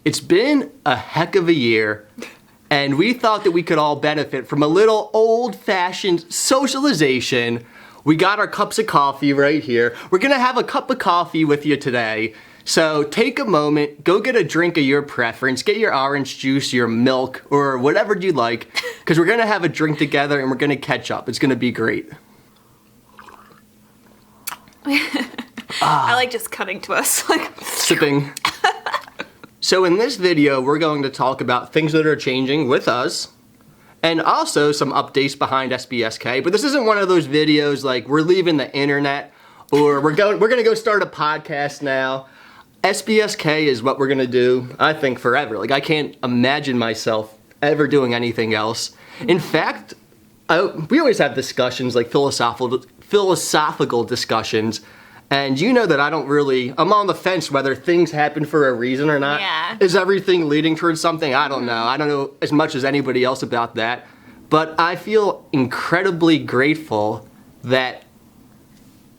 It's been a heck of a year, and we thought that we could all benefit from a little old-fashioned socialization. We got our cups of coffee right here. We're gonna have a cup of coffee with you today. So take a moment, go get a drink of your preference, get your orange juice, your milk, or whatever you like, because we're gonna have a drink together and we're gonna catch up. It's gonna be great. I like just cutting to us, like sipping. So in this video, we're going to talk about things that are changing with us, and also some updates behind SBSK. But this isn't one of those videos like we're leaving the internet, or we're gonna go start a podcast now. SBSK is what we're gonna do, I think, forever. Like, I can't imagine myself ever doing anything else. In fact, we always have discussions, like philosophical discussions. And you know that I'm on the fence whether things happen for a reason or not. Yeah. Is everything leading towards something? I don't know. I don't know as much as anybody else about that. But I feel incredibly grateful that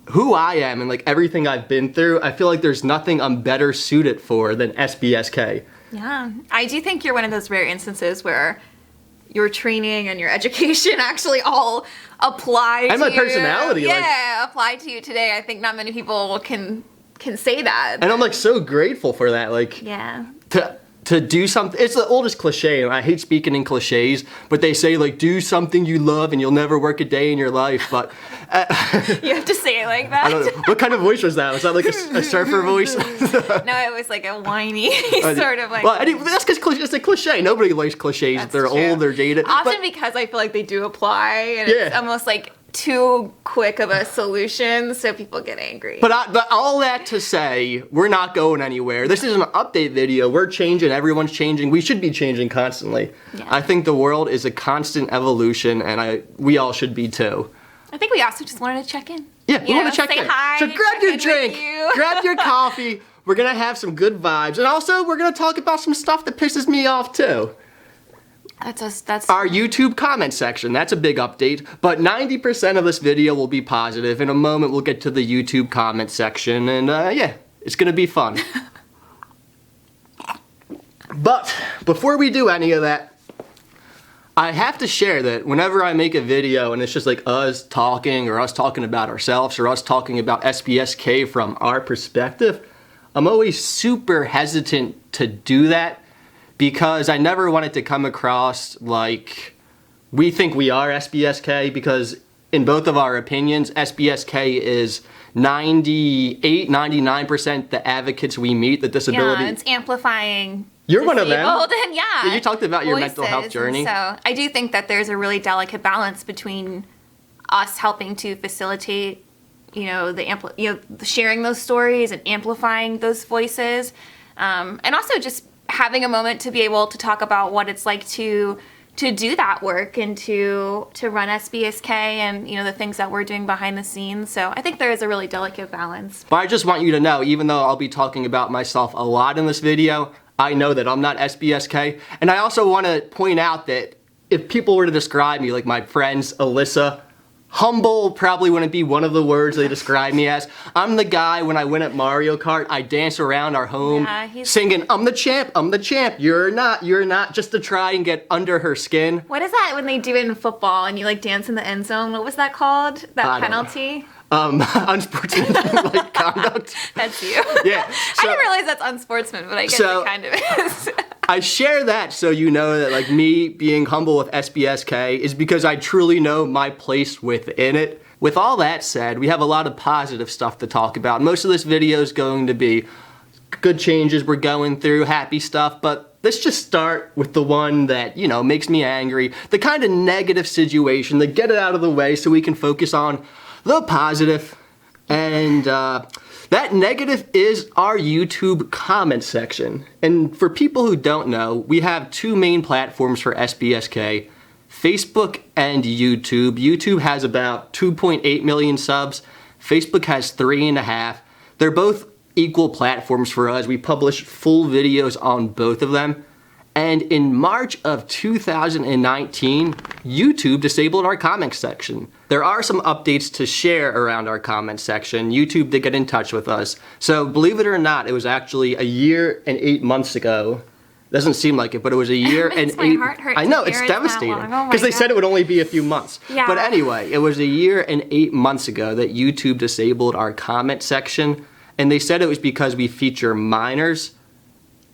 who I am and like everything I've been through, I feel like there's nothing I'm better suited for than SBSK. Yeah. I do think you're one of those rare instances where your training and your education actually all apply to and my personality. Yeah, apply to you today. I think not many people can say that. And I'm like so grateful for that. Like, yeah. To do something, it's the oldest cliche, and I hate speaking in cliches, but they say like, do something you love and you'll never work a day in your life, but... you have to say it like that? I don't know. What kind of voice was that? Was that like a surfer voice? No, it was like a whiny sort of like... Well, that's because it's a cliche. Nobody likes cliches if they're old or dated. Often because I feel like they do apply, and it's almost like too quick of a solution, so people get angry. But all that to say, we're not going anywhere. This is an update video. We're changing. Everyone's changing. We should be changing constantly. Yeah. I think the world is a constant evolution, and we all should be too. I think we also just wanted to check in. Yeah, we want to check in. Hi, so grab your drink, grab your coffee. We're going to have some good vibes. And also, we're going to talk about some stuff that pisses me off too. That's our YouTube comment section. That's a big update, but 90% of this video will be positive. In a moment, we'll get to the YouTube comment section, and yeah, it's gonna be fun. But before we do any of that, I have to share that whenever I make a video and it's just like us talking or us talking about ourselves or us talking about SBSK from our perspective, I'm always super hesitant to do that, because I never want it to come across like we think we are SBSK, because in both of our opinions, SBSK is 98, 99% the advocates we meet, the disability. Yeah, it's amplifying. You're one of them. And yeah, you talked about your mental health journey. So I do think that there's a really delicate balance between us helping to facilitate, the sharing those stories and amplifying those voices, and also just having a moment to be able to talk about what it's like to do that work and to run SBSK and the things that we're doing behind the scenes. So I think there is a really delicate balance. But I just want you to know, even though I'll be talking about myself a lot in this video, I know that I'm not SBSK. And I also want to point out that if people were to describe me, like my friends Alyssa, humble probably wouldn't be one of the words they describe me as. I'm the guy, when I win at Mario Kart, I dance around our home singing, I'm the champ, you're not, just to try and get under her skin. What is that when they do it in football and you like dance in the end zone? What was that called? That penalty? Unsportsmanlike conduct. That's you. Yeah. So, I didn't realize that's unsportsman, but I guess it kind of is. I share that so you know that like me being humble with SBSK is because I truly know my place within it. With all that said, we have a lot of positive stuff to talk about. Most of this video is going to be good changes we're going through, happy stuff, but let's just start with the one that, makes me angry, the kind of negative situation, to get it out of the way so we can focus on the positive. And that negative is our YouTube comment section. And for people who don't know, we have two main platforms for SBSK, Facebook and YouTube. YouTube has about 2.8 million subs. Facebook has 3.5. They're both equal platforms for us. We publish full videos on both of them. And in March of 2019, YouTube disabled our comment section. There are some updates to share around our comment section. YouTube did get in touch with us. So believe it or not, it was actually a year and 8 months ago Doesn't seem like it, but it was a year and my heart hurt I know, to it's hear it's that devastating. long. Oh my Because they said God. it would only be a few months. Yeah. But anyway, it was a year and 8 months ago that YouTube disabled our comment section. And they said it was because we feature minors.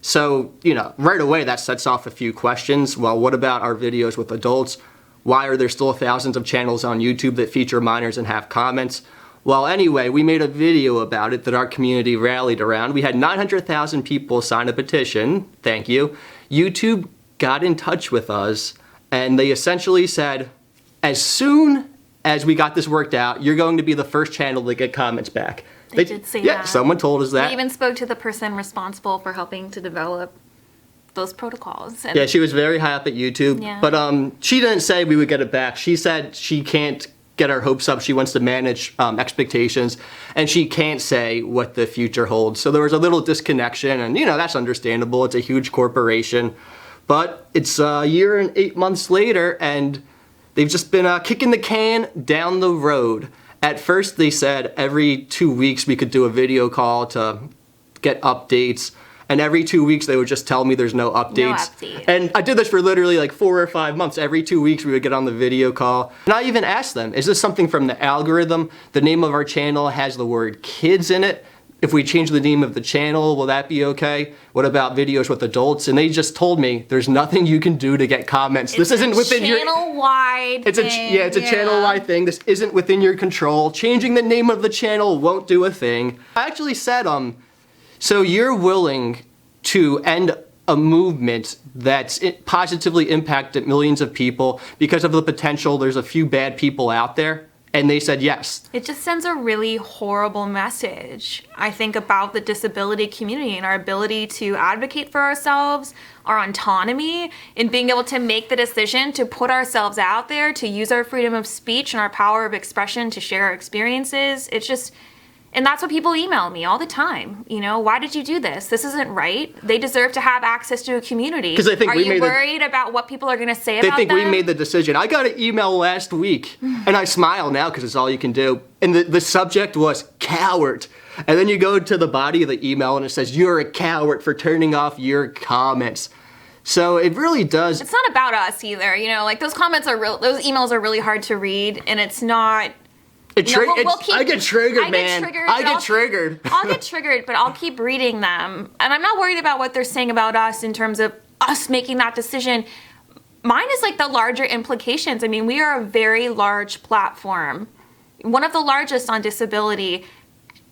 So, right away that sets off a few questions. Well, what about our videos with adults? Why are there still thousands of channels on YouTube that feature minors and have comments? Well, anyway, we made a video about it that our community rallied around. We had 900,000 people sign a petition. Thank you. YouTube got in touch with us, and they essentially said, as soon as we got this worked out, you're going to be the first channel to get comments back. They did say yeah, that. someone told us that. They even spoke to the person responsible for helping to develop those protocols. And Yeah, she was very high up at YouTube. Yeah. But she didn't say we would get it back. She said she can't get our hopes up. She wants to manage expectations, and she can't say what the future holds. So there was a little disconnection, and that's understandable. It's a huge corporation. But it's a year and 8 months later, and they've just been kicking the can down the road. At first, they said every 2 weeks we could do a video call to get updates. And every 2 weeks, they would just tell me there's no updates. update. And I did this for literally like 4 or 5 months. Every 2 weeks, we would get on the video call. And I even asked them, is this something from the algorithm? The name of our channel has the word kids in it. If we change the name of the channel, will that be okay? What about videos with adults? And they just told me there's nothing you can do to get comments. This isn't within your channel-wide It's a channel-wide thing. This isn't within your control. Changing the name of the channel won't do a thing. I actually said, so you're willing to end a movement that's positively impacted millions of people because of the potential there's a few bad people out there? And they said yes. It just sends a really horrible message, I think, about the disability community and our ability to advocate for ourselves, our autonomy, and being able to make the decision to put ourselves out there, to use our freedom of speech and our power of expression to share our experiences. It's just, and that's what people email me all the time. Why did you do this? This isn't right. They deserve to have access to a community. 'Cause they think are you worried about what people are going to say about them? They think we made the decision. I got an email last week, and I smile now because it's all you can do. And the subject was coward. And then you go to the body of the email, and it says, you're a coward for turning off your comments. So it really does. It's not about us either. Those comments are real. Those emails are really hard to read, and it's not. I get triggered, man. I get triggered. I'll get triggered, but I'll keep reading them. And I'm not worried about what they're saying about us in terms of us making that decision. Mine is like the larger implications. I mean, we are a very large platform, one of the largest on disability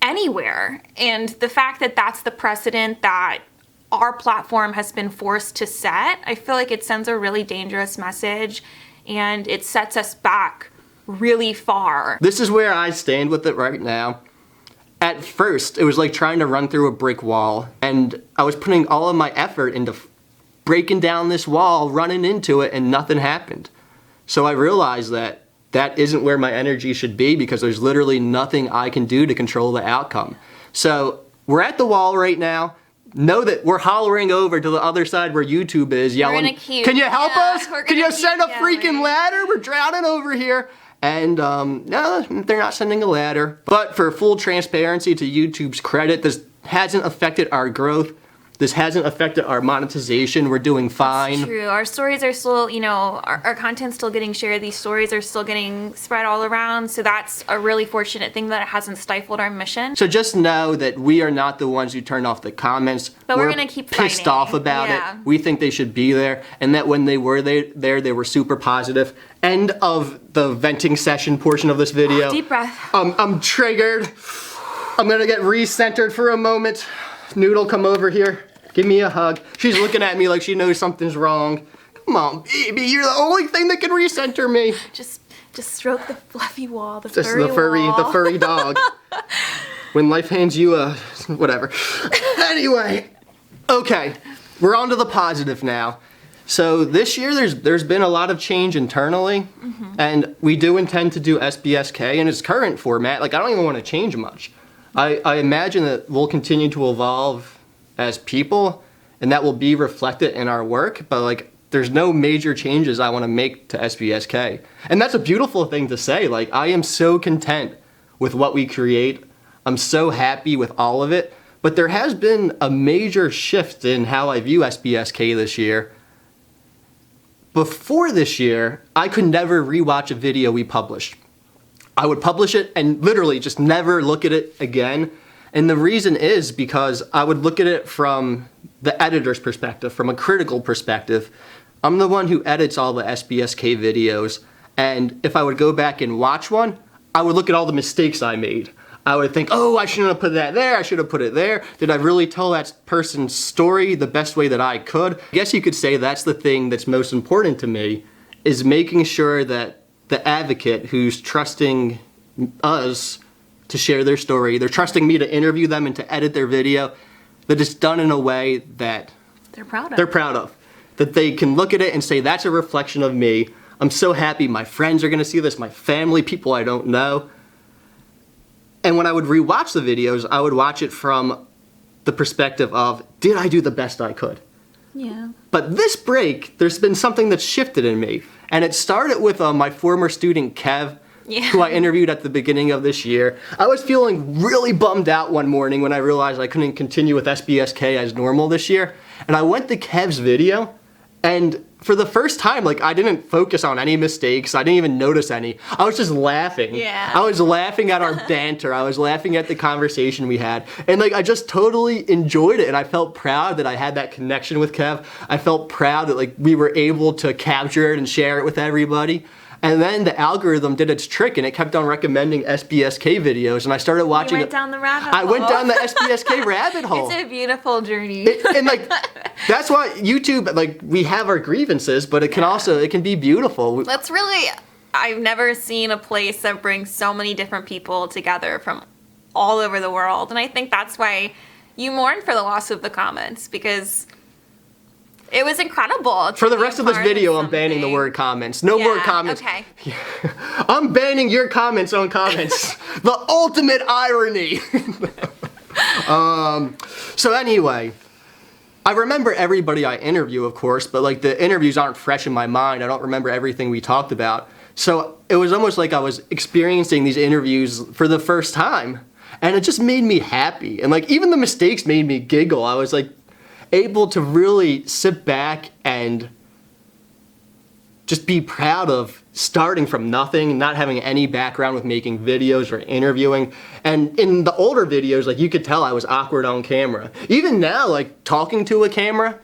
anywhere. And the fact that that's the precedent that our platform has been forced to set, I feel like it sends a really dangerous message, and it sets us back really far. This is where I stand with it right now. At first, it was like trying to run through a brick wall, and I was putting all of my effort into breaking down this wall, running into it, and nothing happened. So I realized that isn't where my energy should be, because there's literally nothing I can do to control the outcome. So we're at the wall right now. Know that we're hollering over to the other side where YouTube is, yelling, can you help us? Can you send a freaking ladder? We're drowning over here. And no, they're not sending a ladder. But for full transparency, to YouTube's credit, this hasn't affected our growth. This hasn't affected our monetization. We're doing fine. That's true. Our stories are still, our content's still getting shared. These stories are still getting spread all around. So that's a really fortunate thing that it hasn't stifled our mission. So just know that we are not the ones who turn off the comments. But we're going to keep pissed fighting. off about it. We think they should be there. And that when they were there, they were super positive. End of the venting session portion of this video. Deep breath. I'm triggered. I'm going to get recentered for a moment. Noodle, come over here. Give me a hug. She's looking at me like she knows something's wrong. Come on, baby. You're the only thing that can recenter me. Just stroke the fluffy wall, the Just furry wall. the furry dog. When life hands you a whatever. Anyway, okay, we're on to the positive now. So this year, there's been a lot of change internally, and we do intend to do SBSK in its current format. Like, I don't even want to change much. I imagine that we'll continue to evolve as people, and that will be reflected in our work, but like, there's no major changes I want to make to SBSK. And that's a beautiful thing to say. Like, I am so content with what we create. I'm so happy with all of it, But there has been a major shift in how I view SBSK this year. Before this year, I could never rewatch a video we published. I would publish it and literally just never look at it again. And the reason is because I would look at it from the editor's perspective, from a critical perspective. I'm the one who edits all the SBSK videos. And if I would go back and watch one, I would look at all the mistakes I made. I would think, oh, I shouldn't have put that there, I should have put it there. Did I really tell that person's story the best way that I could? I guess you could say that's the thing that's most important to me, is making sure that the advocate who's trusting us to share their story, they're trusting me to interview them and to edit their video, that it's done in a way that they're proud of. That they can look at it and say, that's a reflection of me. I'm so happy my friends are gonna see this, my family, people I don't know. And when I would rewatch the videos, I would watch it from the perspective of, did I do the best I could? Yeah. But this break, there's been something that's shifted in me. And it started with my former student, Kev, who I interviewed at the beginning of this year. I was feeling really bummed out one morning when I realized I couldn't continue with SBSK as normal this year. And I went to Kev's video, and for the first time, like, I didn't focus on any mistakes. I didn't even notice any. I was just laughing. Yeah. I was laughing at our banter. I was laughing at the conversation we had. And like, I just totally enjoyed it. And I felt proud that I had that connection with Kev. I felt proud that like we were able to capture it and share it with everybody. And then the algorithm did its trick and it kept on recommending SBSK videos, and I started watching. You went down the rabbit hole. I went down the SBSK rabbit hole. It's a beautiful journey. And like, that's why YouTube, like, we have our grievances, but it can also, it can be beautiful. That's really, I've never seen a place that brings so many different people together from all over the world. And I think that's why you mourn for the loss of the comments, because it was incredible. For the rest of this video, I'm banning the word comments. No more comments. Okay. I'm banning your comments on comments. The ultimate irony. So anyway, I remember everybody I interview, of course, but like the interviews aren't fresh in my mind. I don't remember everything we talked about. So it was almost like I was experiencing these interviews for the first time. And it just made me happy. And like, even the mistakes made me giggle. I was like, able to really sit back and just be proud of starting from nothing, not having any background with making videos or interviewing. And in the older videos, like, you could tell I was awkward on camera. Even now, like, talking to a camera,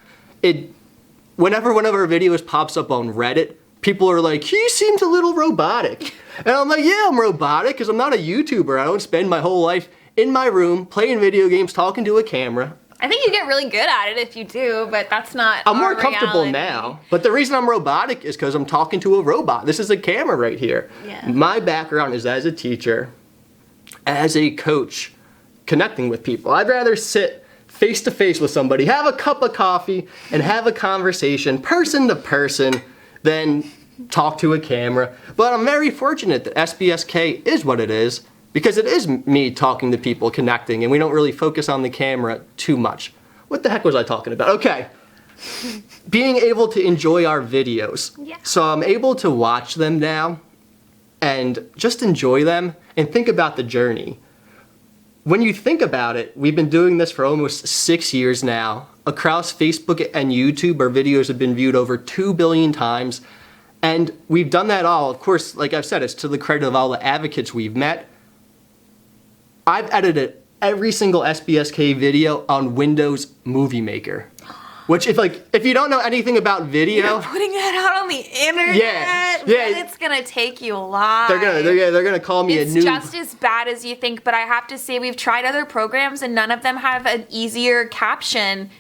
whenever one of our videos pops up on Reddit, people are like, he seems a little robotic. And I'm like, yeah, I'm robotic because I'm not a YouTuber. I don't spend my whole life in my room playing video games, talking to a camera. I think you get really good at it if you do, but that's not I'm more comfortable reality. now. But the reason I'm robotic is because I'm talking to a robot. This is a camera right here. Yeah. My background is as a teacher, as a coach, connecting with people. I'd rather sit face to face with somebody, have a cup of coffee, and have a conversation, person to person, than talk to a camera. But I'm very fortunate that SBSK is what it is, because it is me talking to people, connecting, and we don't really focus on the camera too much. What the heck was I talking about? Okay. Being able to enjoy our videos. Yeah. So I'm able to watch them now and just enjoy them and think about the journey. When you think about it, we've been doing this for almost 6 years now. Across Facebook and YouTube, our videos have been viewed over 2 billion times. And we've done that all, of course, like I've said, it's to the credit of all the advocates we've met. I've edited every single SBSK video on Windows Movie Maker. Which, if you don't know anything about video, You're putting that out on the internet. Yeah. It's gonna take you a lot. they're gonna call me a noob. It's just as bad as you think, but I have to say we've tried other programs and none of them have an easier caption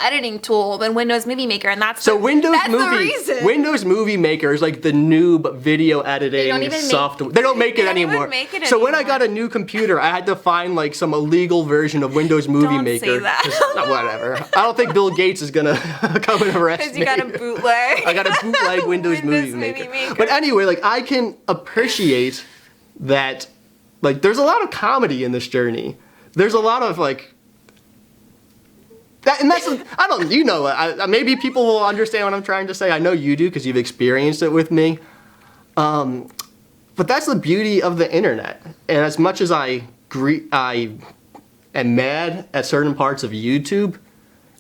editing tool than Windows Movie Maker, and that's the reason. Windows Movie Maker is like the noob video editing software. They don't make it anymore. So when I got a new computer, I had to find like some illegal version of Windows Movie Maker. Don't say that. Whatever. I don't think Bill Gates is gonna come and arrest me. Because you got a bootleg. I got a bootleg Windows Movie Maker. But anyway, like, I can appreciate that. Like, there's a lot of comedy in this journey. There's a lot of like. Maybe people will understand what I'm trying to say. I know you do because you've experienced it with me. But that's the beauty of the internet. And as much as I am mad at certain parts of YouTube,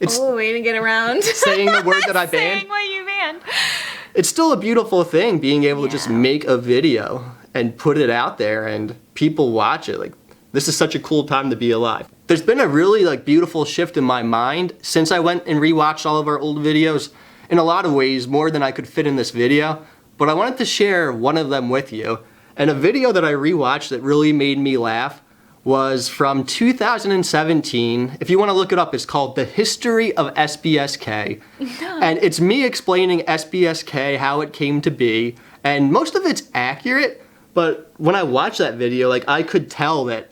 it's Oh, way to get around. saying the word that I banned. Saying what you banned. It's still a beautiful thing being able to just Yeah. make a video and put it out there and people watch it. Like, this is such a cool time to be alive. There's been a really like beautiful shift in my mind since I went and rewatched all of our old videos, in a lot of ways more than I could fit in this video, but I wanted to share one of them with you. And a video that I rewatched that really made me laugh was from 2017. If you want to look it up, it's called The History of SBSK. And it's me explaining SBSK, how it came to be, and most of it's accurate, but when I watched that video, like, I could tell that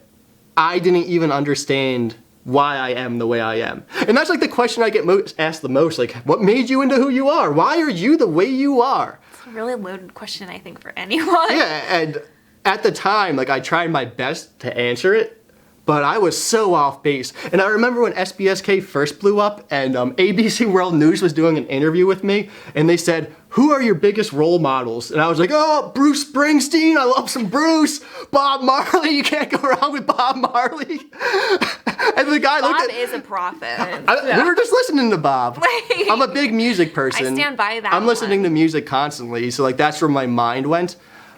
I didn't even understand why I am the way I am. And that's like the question I get asked the most, like, what made you into who you are? Why are you the way you are? It's a really loaded question, I think, for anyone. Yeah, and at the time, like, I tried my best to answer it, but I was so off base. And I remember when SBSK first blew up and ABC World News was doing an interview with me, and they said, who are your biggest role models? And I was like, oh, Bruce Springsteen, I love some Bruce. Bob Marley, you can't go wrong with Bob Marley. And the guy Bob looked at... is a prophet. We were just listening to Bob. Like, I'm a big music person. I stand by that I'm listening to music constantly, so like that's where my mind went.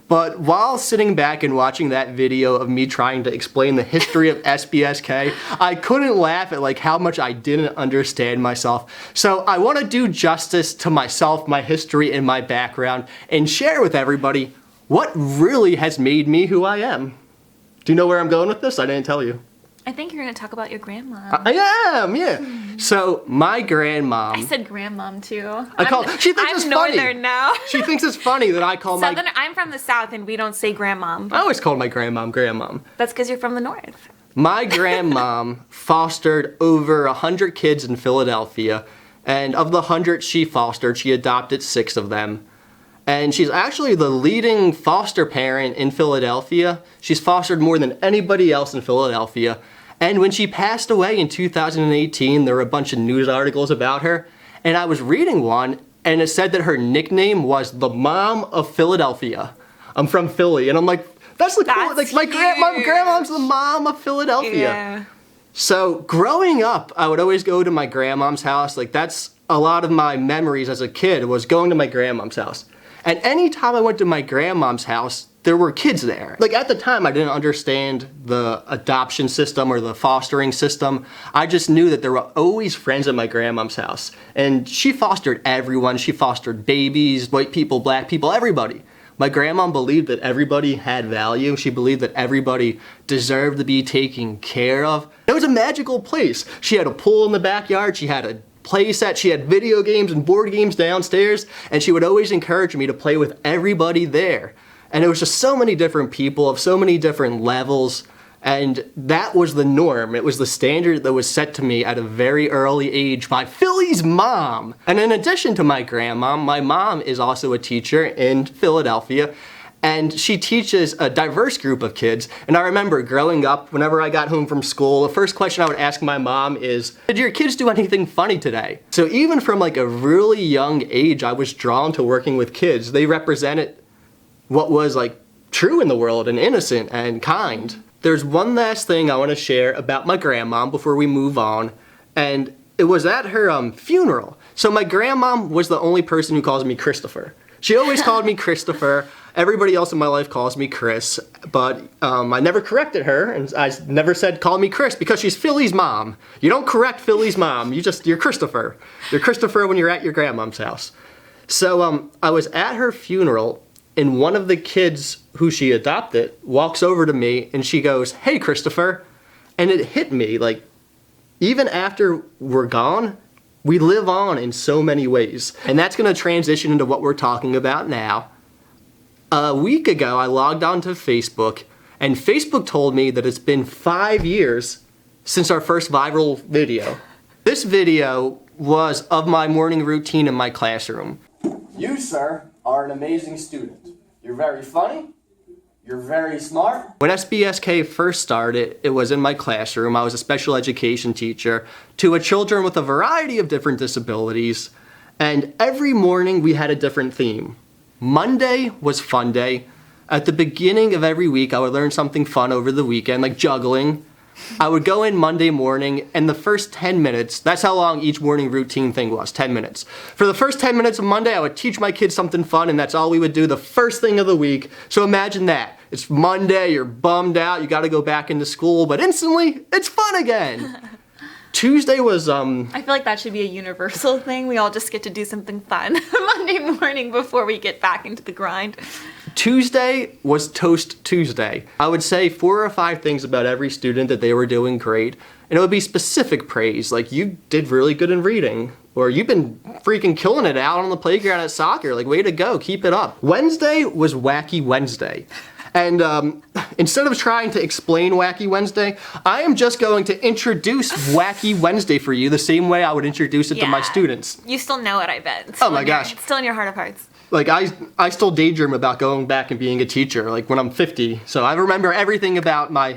But while sitting back and watching that video of me trying to explain the history of SBSK, I couldn't laugh at like how much I didn't understand myself. So I want to do justice to myself, my history, and my background, and share with everybody what really has made me who I am. Do you know where I'm going with this? I didn't tell you. I think you're going to talk about your grandma. I am, yeah. So my grandmom. I said grandmom too. She thinks I'm it's funny. northern now. She thinks it's funny that I call Southern, I'm from the South and we don't say grandmom. I always called my grandmom. That's because you're from the North. My grandmom fostered over 100 kids in Philadelphia, and of the 100 she fostered, she adopted 6 of them. And she's actually the leading foster parent in Philadelphia. She's fostered more than anybody else in Philadelphia. And when she passed away in 2018, there were a bunch of news articles about her. And I was reading one, and it said that her nickname was the Mom of Philadelphia. I'm from Philly, and I'm like, that's cool. Like my grandmom's the Mom of Philadelphia. Yeah. So growing up, I would always go to my grandmom's house. Like that's a lot of my memories as a kid was going to my grandmom's house. And anytime I went to my grandmom's house, there were kids there. Like at the time, I didn't understand the adoption system or the fostering system. I just knew that there were always friends at my grandmom's house. And she fostered everyone. She fostered babies, white people, black people, everybody. My grandma believed that everybody had value. She believed that everybody deserved to be taken care of. It was a magical place. She had a pool in the backyard. She had a play set. She had video games and board games downstairs. And she would always encourage me to play with everybody there. And it was just so many different people of so many different levels. And that was the norm. It was the standard that was set to me at a very early age by Philly's mom. And in addition to my grandma, my mom is also a teacher in Philadelphia. And she teaches a diverse group of kids. And I remember growing up, whenever I got home from school, the first question I would ask my mom is, did your kids do anything funny today? So even from like a really young age, I was drawn to working with kids. They represented what was like true in the world and innocent and kind. There's one last thing I want to share about my grandma before we move on, and it was at her funeral. So my grandma was the only person who calls me Christopher. She always called me Christopher. Everybody else in my life calls me Chris, but I never corrected her, and I never said call me Chris because she's Philly's mom. You don't correct Philly's mom. You're Christopher. You're Christopher when you're at your grandmom's house. So I was at her funeral, and one of the kids who she adopted walks over to me and she goes, "Hey, Christopher." And it hit me, like, even after we're gone, we live on in so many ways. And that's gonna transition into what we're talking about now. A week ago, I logged onto Facebook, and Facebook told me that it's been 5 years since our first viral video. This video was of my morning routine in my classroom. You, sir, are an amazing student. You're very funny. You're very smart. When SBSK first started, it was in my classroom. I was a special education teacher to children with a variety of different disabilities. And every morning we had a different theme. Monday was fun day. At the beginning of every week, I would learn something fun over the weekend, like juggling. I would go in Monday morning, and the first 10 minutes, that's how long each morning routine thing was, 10 minutes. For the first 10 minutes of Monday, I would teach my kids something fun, and that's all we would do the first thing of the week. So imagine that. It's Monday, you're bummed out, you gotta go back into school, but instantly, it's fun again. Tuesday was, I feel like that should be a universal thing. We all just get to do something fun Monday morning before we get back into the grind. Tuesday was Toast Tuesday. I would say 4 or 5 things about every student that they were doing great, and it would be specific praise, like you did really good in reading, or you've been freaking killing it out on the playground at soccer, like way to go, keep it up. Wednesday was Wacky Wednesday. And instead of trying to explain Wacky Wednesday, I am just going to introduce Wacky Wednesday for you the same way I would introduce it to my students. You still know it, I bet. It's oh my gosh. It's still in your heart of hearts. Like I still daydream about going back and being a teacher, like when I'm 50. So I remember everything about my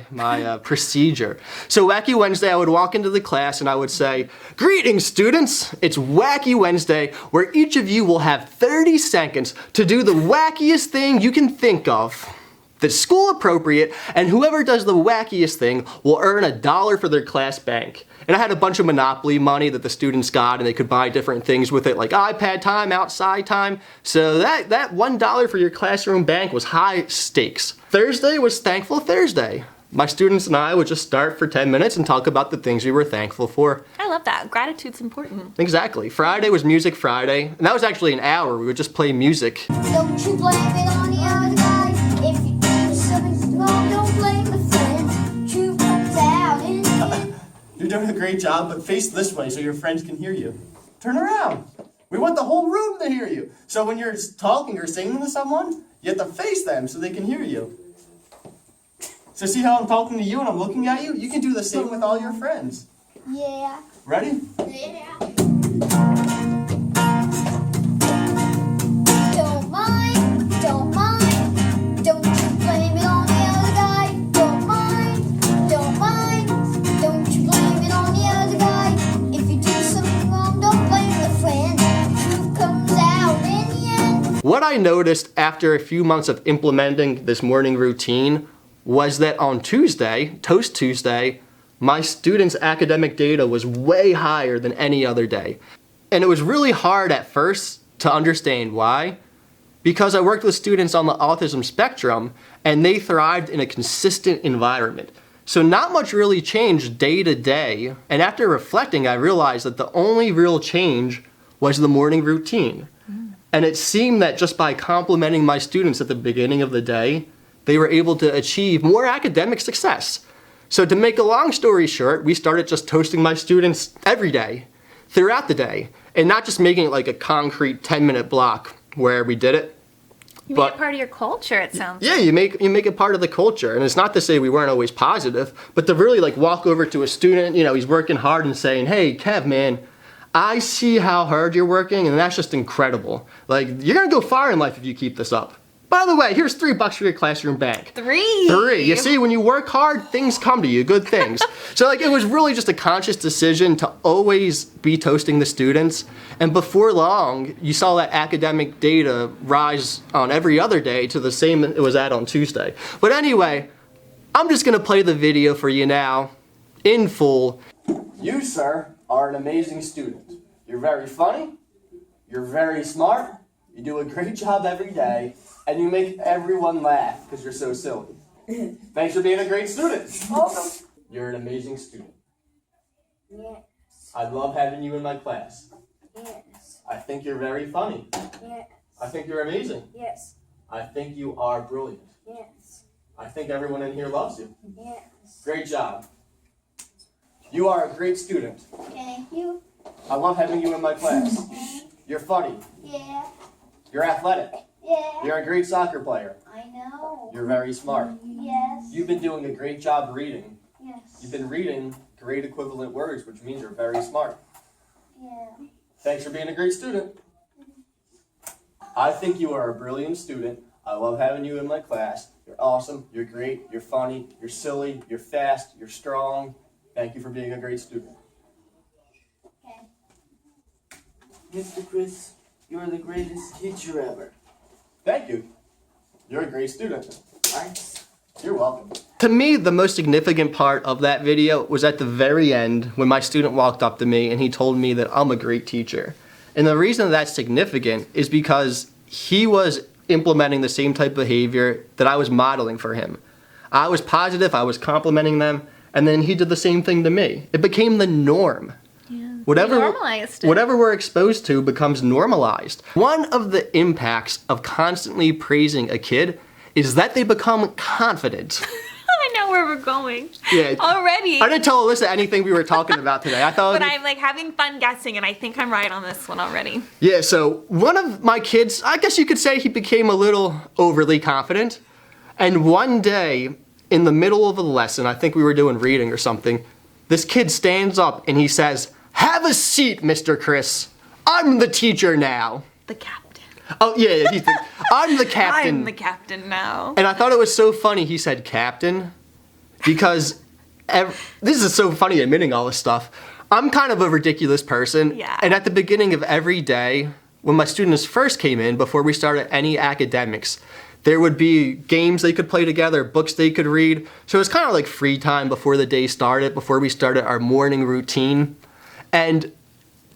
procedure. So Wacky Wednesday, I would walk into the class and I would say, "Greetings, students. It's Wacky Wednesday, where each of you will have 30 seconds to do the wackiest thing you can think of that's school appropriate, and whoever does the wackiest thing will earn $1 for their class bank." And I had a bunch of Monopoly money that the students got, and they could buy different things with it, like iPad time, outside time. So that $1 for your classroom bank was high stakes. Thursday was Thankful Thursday. My students and I would just start for 10 minutes and talk about the things we were thankful for. I love that. Gratitude's important. Exactly. Friday was Music Friday, and that was actually an hour. We would just play music. Don't you blame it on the other guy. If you do something wrong, don't blame the friend. Truth comes out in the end. You're doing a great job, but face this way so your friends can hear you. Turn around. We want the whole room to hear you. So when you're talking or singing to someone, you have to face them so they can hear you. So see how I'm talking to you and I'm looking at you? You can do the same with all your friends. Yeah. Ready? Yeah. Don't mind, don't mind. Don't you blame it on the other guy. Don't mind, don't mind. Don't you blame it on the other guy. If you do something wrong, don't blame the friend. Truth comes out in the end. What I noticed after a few months of implementing this morning routine was that on Tuesday, Toast Tuesday, my students' academic data was way higher than any other day. And it was really hard at first to understand why, because I worked with students on the autism spectrum and they thrived in a consistent environment. So not much really changed day to day, and after reflecting, I realized that the only real change was the morning routine. And it seemed that just by complimenting my students at the beginning of the day, they were able to achieve more academic success. So to make a long story short, we started just toasting my students every day, throughout the day, and not just making it like a concrete 10-minute block where we did it. You made it part of your culture, it sounds Yeah, you make it part of the culture. And it's not to say we weren't always positive, but to really like walk over to a student, you know, he's working hard and saying, "Hey, Kev, man, I see how hard you're working, and that's just incredible. Like, you're gonna go far in life if you keep this up. By the way, here's $3 for your classroom bank." 3. 3. You see, when you work hard, things come to you, good things. So like, it was really just a conscious decision to always be toasting the students. And before long, you saw that academic data rise on every other day to the same it was at on Tuesday. But anyway, I'm just gonna play the video for you now, in full. You, sir, are an amazing student. You're very funny, you're very smart, you do a great job every day, and you make everyone laugh because you're so silly. Thanks for being a great student. Awesome. You're an amazing student. Yes. I love having you in my class. Yes. I think you're very funny. Yes. I think you're amazing. Yes. I think you are brilliant. Yes. I think everyone in here loves you. Yes. Great job. You are a great student. Thank you. I love having you in my class. You're funny. Yeah. You're athletic. Yeah. You're a great soccer player. I know. You're very smart. Yes. You've been doing a great job reading. Yes. You've been reading great equivalent words, which means you're very smart. Yeah. Thanks for being a great student. I think you are a brilliant student. I love having you in my class. You're awesome. You're great. You're funny. You're silly. You're fast. You're strong. Thank you for being a great student. Okay. Mr. Chris, you're the greatest teacher ever. Thank you. You're a great student. Thanks. You're welcome. To me, the most significant part of that video was at the very end when my student walked up to me and he told me that I'm a great teacher. And the reason that's significant is because he was implementing the same type of behavior that I was modeling for him. I was positive, I was complimenting them, and then he did the same thing to me. It became the norm. Yeah. Whatever, Normalized it. whatever we're exposed to becomes normalized. One of the impacts of constantly praising a kid is that they become confident. I know where we're going. Yeah. Already. I didn't tell Alyssa anything we were talking about today. I thought. But I'm like having fun guessing, and I think I'm right on this one already. Yeah. So one of my kids, I guess you could say, he became a little overly confident, and one day in the middle of a lesson, I think we were doing reading or something, this kid stands up and he says, "Have a seat, Mr. Chris. I'm the teacher now." The captain. Oh yeah, I'm the captain. I'm the captain now. And I thought it was so funny he said captain, because this is so funny admitting all this stuff. I'm kind of a ridiculous person. Yeah. And at the beginning of every day, when my students first came in, before we started any academics, there would be games they could play together, books they could read. So it was kind of like free time before the day started, before we started our morning routine. And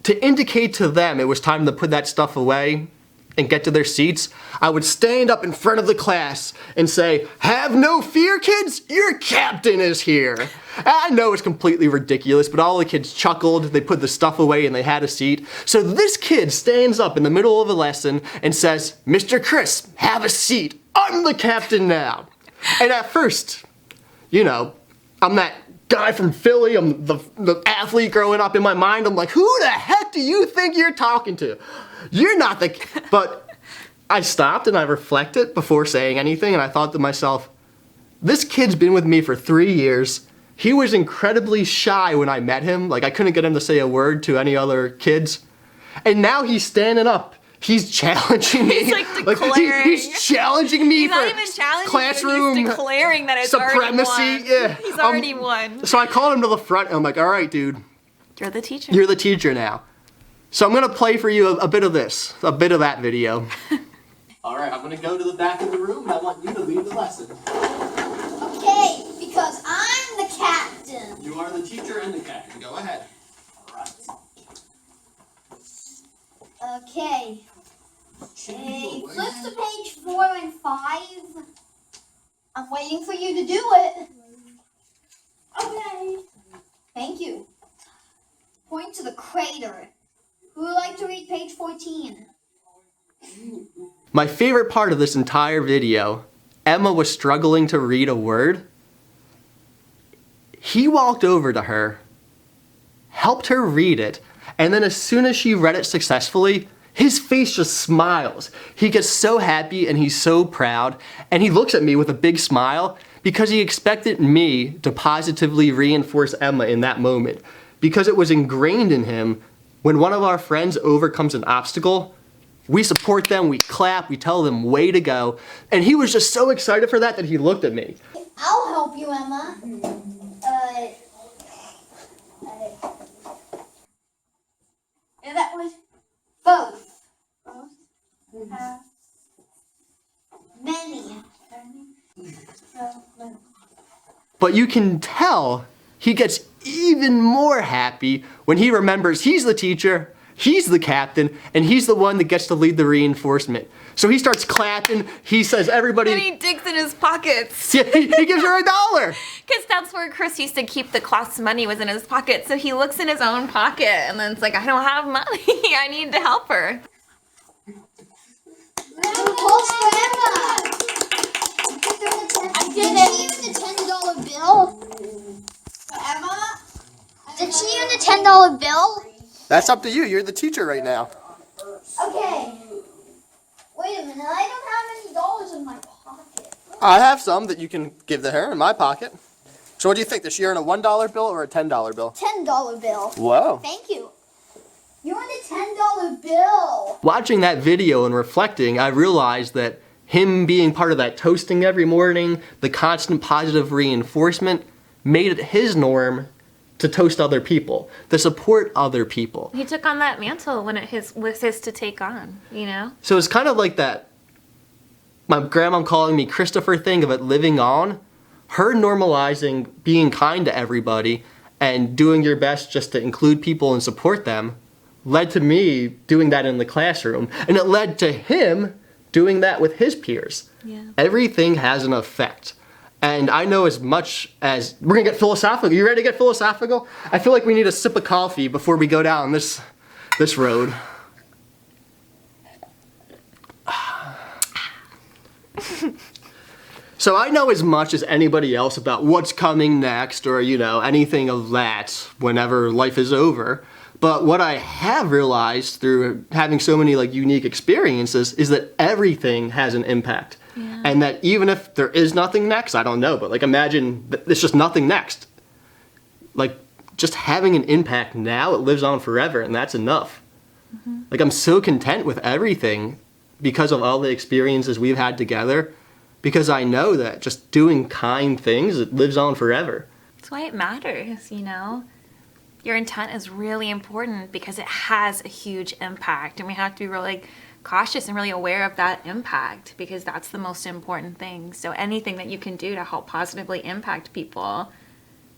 to indicate to them it was time to put that stuff away and get to their seats, I would stand up in front of the class and say, "Have no fear, kids, your captain is here." And I know it's completely ridiculous, but all the kids chuckled, they put the stuff away and they had a seat. So this kid stands up in the middle of a lesson and says, "Mr. Chris, have a seat. I'm the captain now." And at first, you know, I'm that guy from Philly, I'm the athlete growing up in my mind. I'm like, who the heck do you think you're talking to? You're not the... But I stopped and I reflected before saying anything, and I thought to myself, this kid's been with me for 3 years. He was incredibly shy when I met him. Like, I couldn't get him to say a word to any other kids. And now he's standing up. He's challenging me. He's like declaring. He's challenging me He's for not even challenging classroom you, he's declaring that it's supremacy. already won. Yeah. He's already won. So I called him to the front and I'm like, "All right, dude, You're the teacher. you're the teacher now." So I'm gonna play for you a bit of this, a bit of that video. All right, I'm gonna go to the back of the room and I want you to lead the lesson. Okay, because I'm the captain. You are the teacher and the captain. Go ahead. All right. Okay. Hey, flip to page 4 and 5. I'm waiting for you to do it. Okay. Thank you. Point to the crater. Who would like to read page 14? My favorite part of this entire video, Emma was struggling to read a word. He walked over to her, helped her read it, and then as soon as she read it successfully, his face just smiles. He gets so happy and he's so proud, and he looks at me with a big smile because he expected me to positively reinforce Emma in that moment, because it was ingrained in him. When one of our friends overcomes an obstacle, we support them, we clap, we tell them way to go, and he was just so excited for that he looked at me. I'll help you, Emma. And that was both. Have many. But you can tell he gets even more happy when he remembers he's the teacher, he's the captain, and he's the one that gets to lead the reinforcement. So he starts clapping, he says everybody... And he digs in his pockets. Yeah, he gives her $1. Because that's where Chris used to keep the class money, was in his pocket. So he looks in his own pocket and then it's like, I don't have money. I need to help her. Applause for Emma. Did she use the $10 bill? Emma? Did she use the $10 bill? That's up to you, you're the teacher right now. Okay. Wait a minute, I don't have any dollars in my pocket. I have some that you can give to her in my pocket. So what do you think, does she earn a $1 bill or a $10 bill? $10 bill. Whoa. Thank you. You want a $10 bill. Watching that video and reflecting, I realized that him being part of that toasting every morning, the constant positive reinforcement, made it his norm to toast other people, to support other people. He took on that mantle when it was his to take on, you know? So it's kind of like that, my grandma calling me Christopher thing of it living on. her normalizing being kind to everybody and doing your best just to include people and support them led to me doing that in the classroom. And it led to him doing that with his peers. Yeah. Everything has an effect. And I know as much as, we're gonna get philosophical. You ready to get philosophical? I feel like we need a sip of coffee before we go down this road. So I know as much as anybody else about what's coming next or, anything of that whenever life is over. But what I have realized through having so many unique experiences is that everything has an impact. Yeah. And that even if there is nothing next, I don't know, but imagine that there's just nothing next. Just having an impact now, it lives on forever, and that's enough. Mm-hmm. I'm so content with everything because of all the experiences we've had together, because I know that just doing kind things, it lives on forever. That's why it matters, Your intent is really important because it has a huge impact, and we have to be really cautious and really aware of that impact because that's the most important thing. So anything that you can do to help positively impact people,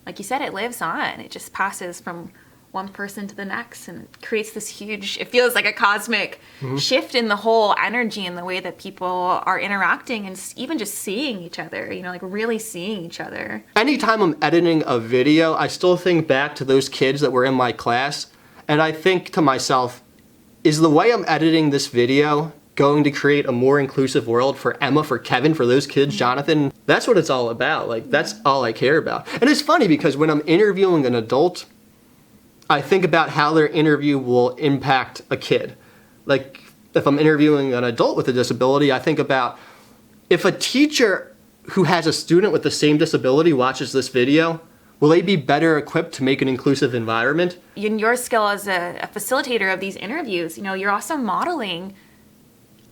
like you said, it lives on. It just passes from one person to the next, and it creates this huge, it feels like a cosmic shift in the whole energy and the way that people are interacting and even just seeing each other, really seeing each other. Anytime I'm editing a video, I still think back to those kids that were in my class, and I think to myself, is the way I'm editing this video going to create a more inclusive world for Emma, for Kevin, for those kids, Jonathan? That's what it's all about. That's all I care about. And it's funny because when I'm interviewing an adult, I think about how their interview will impact a kid. If I'm interviewing an adult with a disability, I think about if a teacher who has a student with the same disability watches this video, will they be better equipped to make an inclusive environment? In your skill as a facilitator of these interviews, you're also modeling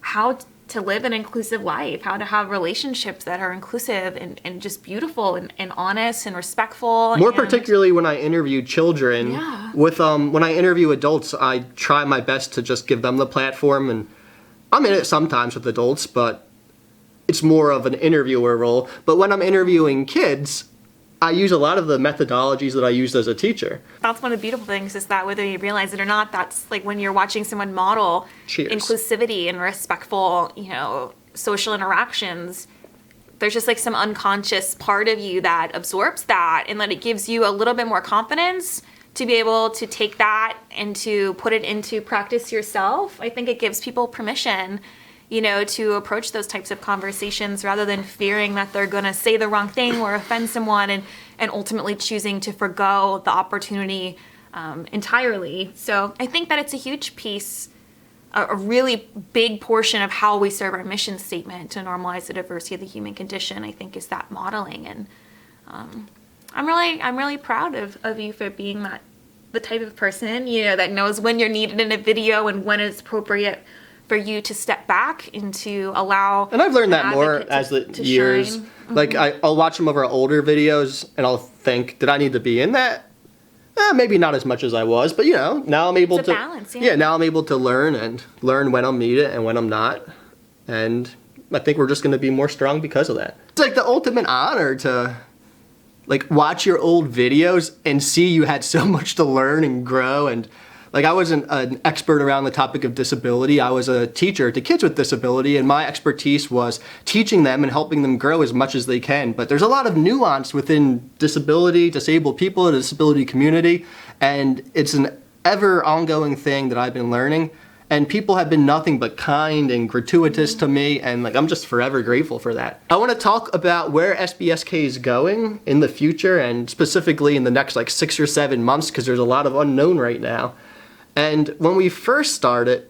how to live an inclusive life, how to have relationships that are inclusive and just beautiful and honest and respectful. More particularly when I interview children. Yeah. When I interview adults, I try my best to just give them the platform, and I'm in it sometimes with adults, but it's more of an interviewer role. But when I'm interviewing kids, I use a lot of the methodologies that I used as a teacher. That's one of the beautiful things is that whether you realize it or not, that's when you're watching someone model inclusivity and respectful, social interactions, there's just some unconscious part of you that absorbs that, and that it gives you a little bit more confidence to be able to take that and to put it into practice yourself. I think it gives people permission to approach those types of conversations rather than fearing that they're going to say the wrong thing or offend someone and ultimately choosing to forgo the opportunity entirely. So I think that it's a huge piece, a really big portion of how we serve our mission statement to normalize the diversity of the human condition, I think, is that modeling. And I'm really proud of you for being the type of person, that knows when you're needed in a video and when it's appropriate for you to step back and to allow. And I've learned that more as the years. Shine. Mm-hmm. I'll watch some of our older videos and I'll think, did I need to be in that? Maybe not as much as I was, but now I'm able it's to. A balance, yeah. Now I'm able to learn when I'm needed and when I'm not. And I think we're just going to be more strong because of that. It's the ultimate honor to watch your old videos and see you had so much to learn and grow. And I wasn't an expert around the topic of disability. I was a teacher to kids with disability, and my expertise was teaching them and helping them grow as much as they can. But there's a lot of nuance within disabled people, the disability community, and it's an ever ongoing thing that I've been learning. And people have been nothing but kind and gratuitous to me, and I'm just forever grateful for that. I want to talk about where SBSK is going in the future, and specifically in the next 6 or 7 months, because there's a lot of unknown right now. And when we first started,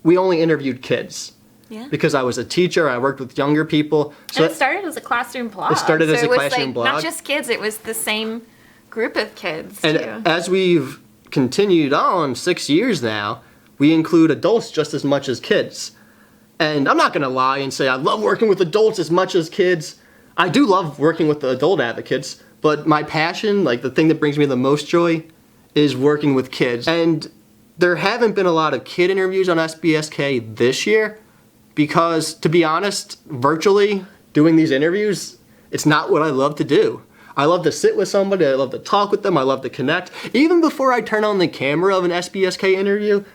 we only interviewed kids. Yeah. Because I was a teacher, I worked with younger people. So and it started as a classroom blog. It started as a classroom blog. Not just kids, it was the same group of kids, and too. As we've continued on 6 years now, we include adults just as much as kids. And I'm not going to lie and say I love working with adults as much as kids. I do love working with the adult advocates, but my passion, the thing that brings me the most joy, is working with kids. And there haven't been a lot of kid interviews on SBSK this year because, to be honest, virtually doing these interviews It's not what I love to do. I love to sit with somebody, I love to talk with them, I love to connect. Even before I turn on the camera of an SBSK interview,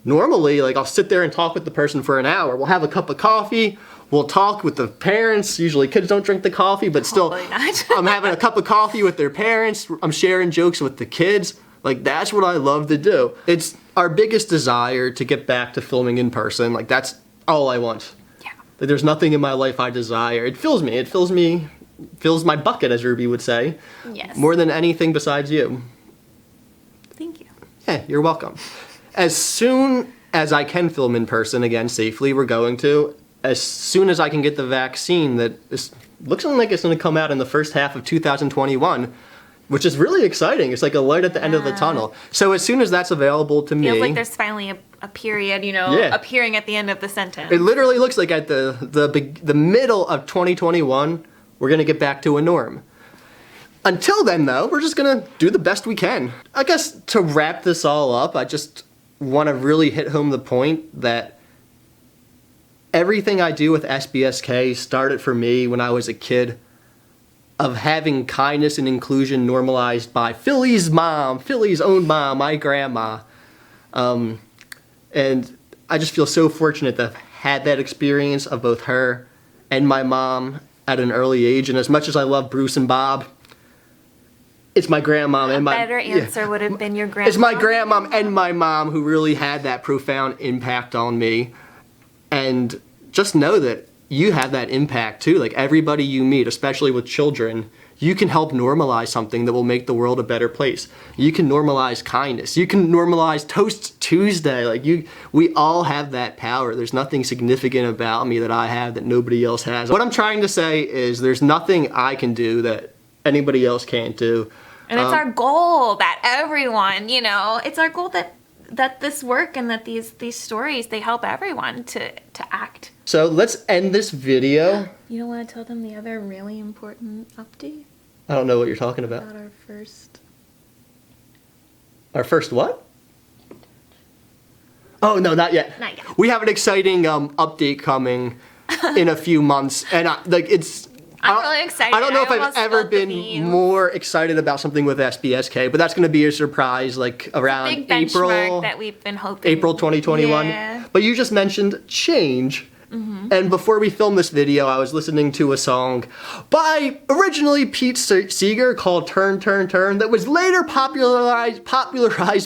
normally, like, I'll sit there and talk with the person for an hour. We'll have a cup of coffee, we'll talk with the parents. Usually kids don't drink the coffee, but still, I'm having a cup of coffee with their parents, I'm sharing jokes with the kids. Like, that's what I love to do. It's our biggest desire to get back to filming in person. Like, that's all I want. Yeah. Like, there's nothing in my life I desire. It fills me. It fills my bucket, as Ruby would say. Yes. More than anything besides you. Thank you. Yeah, you're welcome. As soon as I can film in person again safely, we're going to. As soon as I can get the vaccine that looks like it's going to come out in the first half of 2021, which is really exciting. It's like a light at the end of the tunnel. So as soon as that's available to me... Feels like there's finally a period, appearing at the end of the sentence. It literally looks like at the middle of 2021, we're going to get back to a norm. Until then, though, we're just going to do the best we can. I guess to wrap this all up, I just want to really hit home the point that everything I do with SBSK started for me when I was a kid, of having kindness and inclusion normalized by Philly's own mom, my grandma. And I just feel so fortunate to have had that experience of both her and my mom at an early age. And as much as I love Bruce and Bob, it's my grandmom and my... better answer would have been your grandma. It's my grandmom and my mom who really had that profound impact on me. And just know that you have that impact too. Like, everybody you meet, especially with children, you can help normalize something that will make the world a better place. You can normalize kindness. You can normalize Toast Tuesday. Like, we all have that power. There's nothing significant about me that I have that nobody else has. What I'm trying to say is there's nothing I can do that anybody else can't do. And it's our goal that everyone, it's our goal that this work and that these stories, they help everyone to act. So let's end this video. You don't want to tell them the other really important update? I don't know what you're talking about. About our first... Our first what? Oh, no, not yet. Not yet. We have an exciting update coming in a few months. And I'm really excited. I don't know if I've almost ever felt the been beans. more excited about something with SBSK, but that's going to be a surprise, like around Big April. benchmark that we've been hoping. April 2021. Yeah. But you just mentioned change. And before we filmed this video, I was listening to a song by originally Pete Seeger called Turn, Turn, Turn that was later popularized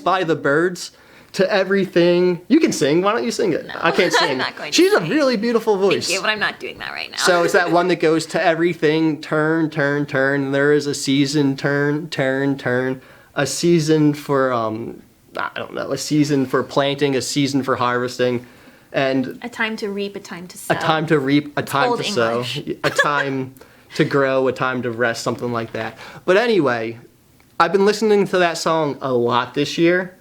by the Byrds to everything. You can sing. Why don't you sing it? No, I can't sing. I'm not going to She's sing. a really beautiful voice. Thank you, but I'm not doing that right now. So it's that one that goes to everything, turn, turn, turn. There is a season, turn, turn, turn. A season for, I don't know, a season for planting, a season for harvesting. And a time to reap, a time to sow. a time to reap, a time old to sow, English. a time to grow, a time to rest, something like that. But anyway, I've been listening to that song a lot this year.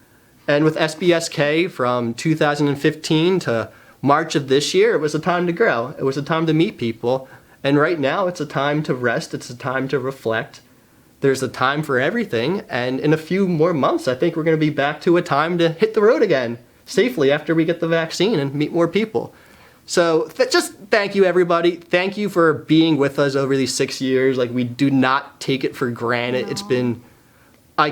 And with SBSK from 2015 to March of this year, it was a time to grow. It was a time to meet people. And right now, it's a time to rest. It's a time to reflect. There's a time for everything. And in a few more months, I think we're going to be back to a time to hit the road again safely after we get the vaccine and meet more people. So just thank you, everybody. Thank you for being with us over these 6 years. Like, we do not take it for granted. No. It's been, I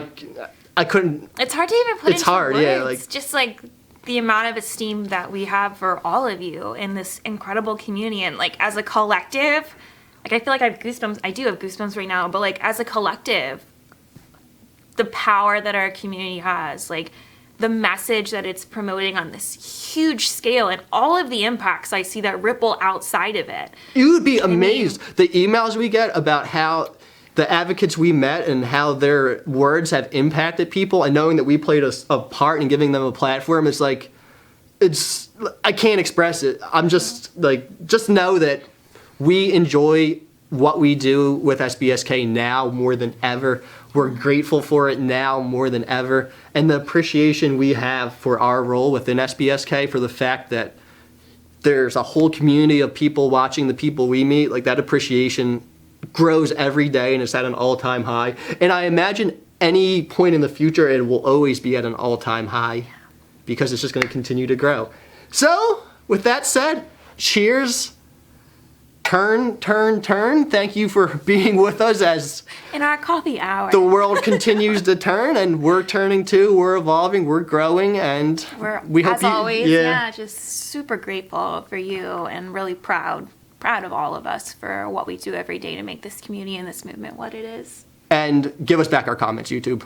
couldn't. It's hard to even put It's into hard, words. yeah, like- just like the amount of esteem that we have for all of you in this incredible community, and like as a collective, like I feel like I have goosebumps. I do have goosebumps right now, but like as a collective, the power that our community has, like the message that it's promoting on this huge scale, and all of the impacts I see that ripple outside of it. You would be amazed the emails we get about how the advocates we met and how their words have impacted people, and knowing that we played a part in giving them a platform is like, I can't express it. I'm just like, just know that we enjoy what we do with SBSK now more than ever. We're grateful for it now more than ever. And the appreciation we have for our role within SBSK, for the fact that there's a whole community of people watching the people we meet, like that appreciation grows every day and it's at an all-time high. And I imagine any point in the future it will always be at an all-time high because it's just going to continue to grow. So, with that said, cheers turn. Thank you for being with us as In our coffee hour. the world continues to turn, and we're turning too. We're evolving. We're growing, and we hope as you. always, yeah, just super grateful for you and really proud of all of us for what we do every day to make this community and this movement what it is. And give us back our comments, YouTube.